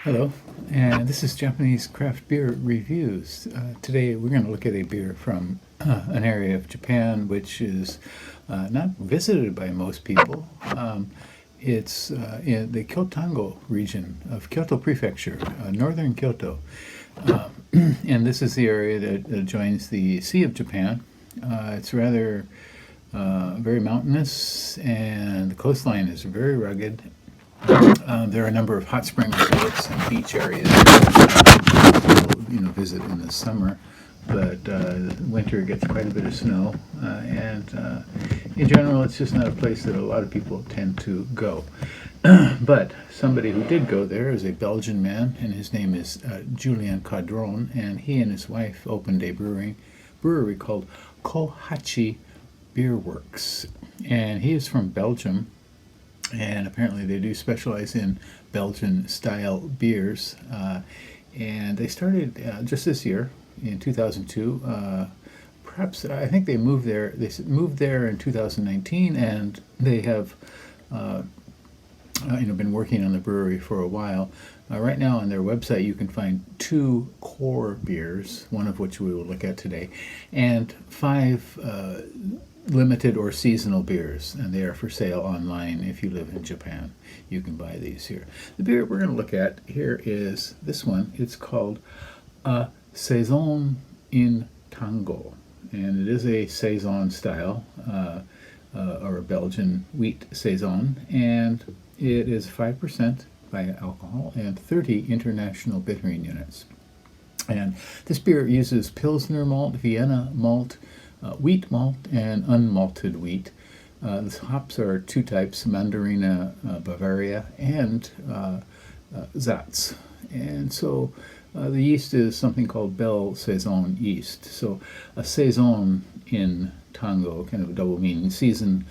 Hello, and this is Japanese craft beer reviews. Today we're going to look at a beer from an area of Japan which is not visited by most people. It's in the Kyotango region of Kyoto Prefecture, northern Kyoto. And this is the area that joins the Sea of Japan. It's rather very mountainous, and the coastline is very rugged. There are a number of hot spring resorts and beach areas people visit in the summer, but winter gets quite a bit of snow, and in general, it's just not a place that a lot of people tend to go. But somebody who did go there is a Belgian man, and his name is Julien Cadron, and he and his wife opened a brewery called Kohachi Beerworks, and he is from Belgium. And apparently they do specialize in Belgian-style beers. And they started just this year, in 2002. Perhaps, I think they moved there. They moved there in 2019, and they have been working on the brewery for a while. Right now on their website you can find 2 core beers, one of which we will look at today, and 5 limited or seasonal beers, and they are for sale online. If you live in Japan, you can buy these here. The beer we're going to look at here is this one. It's called A Saison in Tango, and it is a Saison style, or a Belgian wheat Saison, and it is 5% by alcohol and 30 international bittering units. And this beer uses Pilsner malt, Vienna malt, wheat malt, and unmalted wheat. The hops are 2 types, Mandarina Bavaria and Satz. And so the yeast is something called Belle Saison yeast. So a Saison in Tango, kind of a double meaning. Season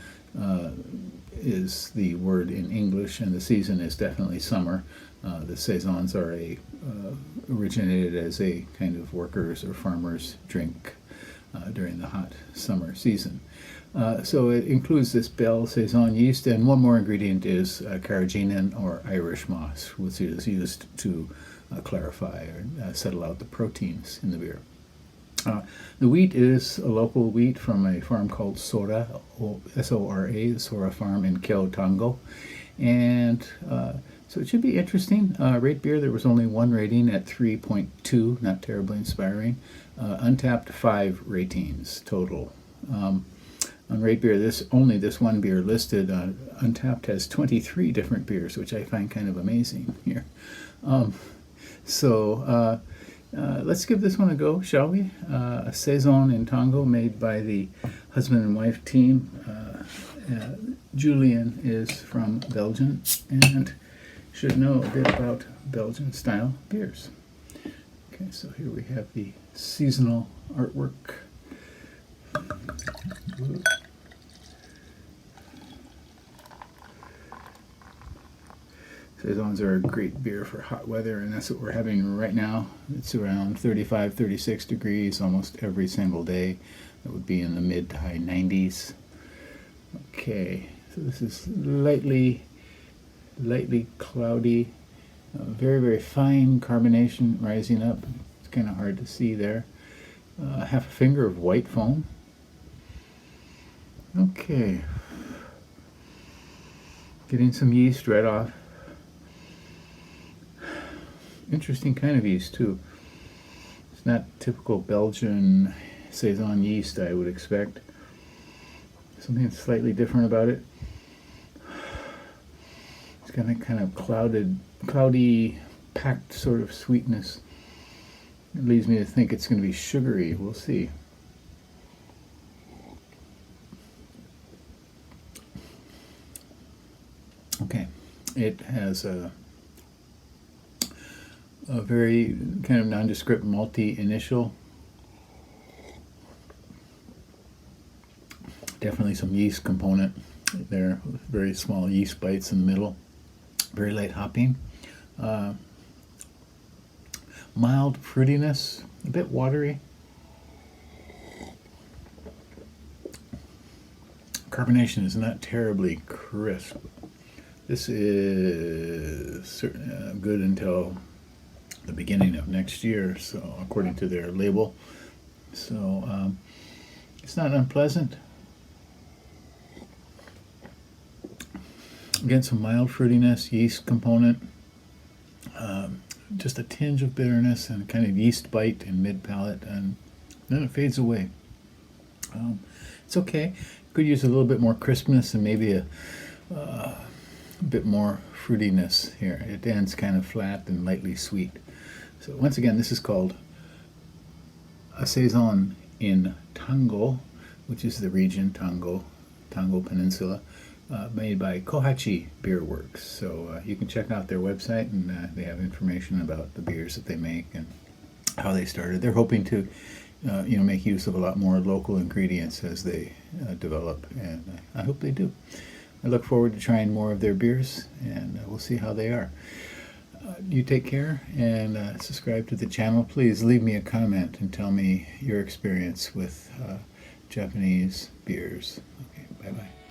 is the word in English, and the season is definitely summer. The Saisons are originated as a kind of workers' or farmers' drink during the hot summer season. So it includes this Belle Saison yeast, and one more ingredient is carrageenan or Irish moss, which is used to clarify or settle out the proteins in the beer. The wheat is a local wheat from a farm called Sora, S-O-R-A, the Sora farm in Kyotango. And so it should be interesting. Rate beer, there was only 1 rating at 3.2, not terribly inspiring. Untapped 5 ratings total. On Rate Beer, only this one beer listed. Untapped has 23 different beers, which I find kind of amazing here. Let's give this one a go, shall we? A Saison in Tango, made by the husband and wife team. Julien is from Belgium and should know a bit about Belgian-style beers. Okay, so here we have the seasonal artwork. Saisons are a great beer for hot weather, and that's what we're having right now. It's around 35, 36 degrees almost every single day. That would be in the mid to high 90s. Okay, so this is lightly cloudy, very, very fine carbonation rising up. It's kind of hard to see there. Half a finger of white foam. Okay, getting some yeast right off. Interesting kind of yeast too. It's not typical Belgian Saison yeast I would expect. Something slightly different about it. It's got a kind of cloudy, packed sort of sweetness. It leads me to think it's going to be sugary. We'll see. Okay, it has a very kind of nondescript malty initial. Definitely some yeast component there, with very small yeast bites in the middle. Very light hopping. Mild fruitiness, a bit watery. Carbonation is not terribly crisp. This is good until the beginning of next year, so according to their label. So it's not unpleasant. Again, some mild fruitiness, yeast component, just a tinge of bitterness and kind of yeast bite in mid palate, and then it fades away. It's okay. Could use a little bit more crispness and maybe a bit more fruitiness here. It ends kind of flat and lightly sweet. So once again, this is called A Saison in Tango, which is the region, Tango Peninsula, made by Kohachi Beerworks. So you can check out their website, and they have information about the beers that they make and how they started. They're hoping to make use of a lot more local ingredients as they develop, and I hope they do. I look forward to trying more of their beers, and we'll see how they are. You take care, and subscribe to the channel. Please leave me a comment and tell me your experience with Japanese beers. Okay, bye-bye.